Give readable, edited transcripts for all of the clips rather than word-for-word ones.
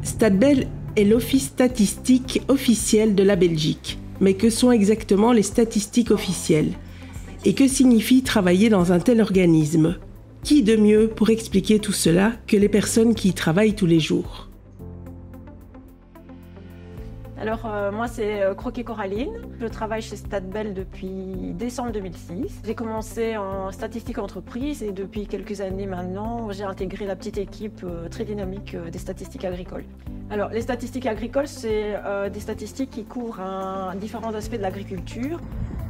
Statbel est l'office statistique officiel de la Belgique. Mais que sont exactement les statistiques officielles? Et que signifie travailler dans un tel organisme? Qui de mieux pour expliquer tout cela que les personnes qui y travaillent tous les jours? Alors moi c'est Croquet Coraline, je travaille chez Statbel depuis décembre 2006. J'ai commencé en statistique entreprise et depuis quelques années maintenant j'ai intégré la petite équipe très dynamique des statistiques agricoles. Alors les statistiques agricoles c'est des statistiques qui couvrent différents aspects de l'agriculture.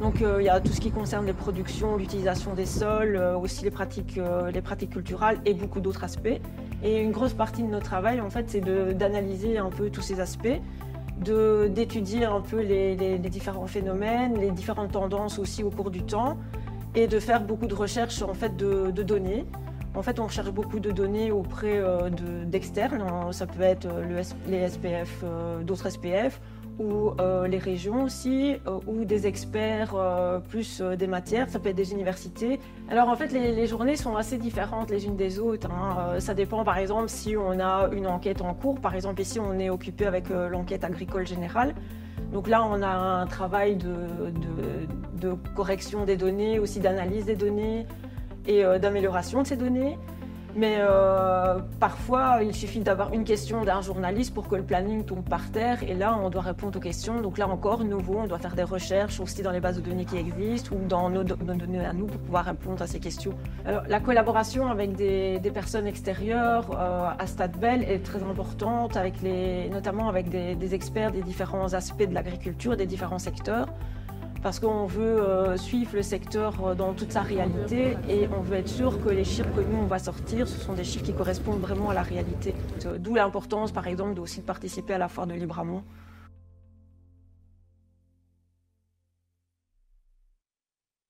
Donc il y a tout ce qui concerne les productions, l'utilisation des sols, aussi les pratiques culturales et beaucoup d'autres aspects. Et une grosse partie de notre travail en fait c'est d'analyser un peu tous ces aspects, d'étudier un peu les différents phénomènes, les différentes tendances aussi au cours du temps et de faire beaucoup de recherches en fait, de données. En fait, on cherche beaucoup de données auprès d'externes, ça peut être les SPF, d'autres SPF, ou les régions aussi, ou des experts plus des matières, ça peut être des universités. Alors en fait, les journées sont assez différentes les unes des autres. Ça dépend par exemple si on a une enquête en cours. Par exemple ici, on est occupé avec l'enquête agricole générale. Donc là, on a un travail de correction des données, aussi d'analyse des données et d'amélioration de ces données. Mais parfois, il suffit d'avoir une question d'un journaliste pour que le planning tombe par terre. Et là, on doit répondre aux questions. Donc là encore, nouveau, on doit faire des recherches aussi dans les bases de données qui existent ou dans nos données à nous pour pouvoir répondre à ces questions. Alors, la collaboration avec des personnes extérieures à Statbel est très importante, notamment avec des experts des différents aspects de l'agriculture, des différents secteurs. Parce qu'on veut suivre le secteur dans toute sa réalité et on veut être sûr que les chiffres que nous on va sortir, ce sont des chiffres qui correspondent vraiment à la réalité. D'où l'importance par exemple aussi de participer à la foire de Libramont.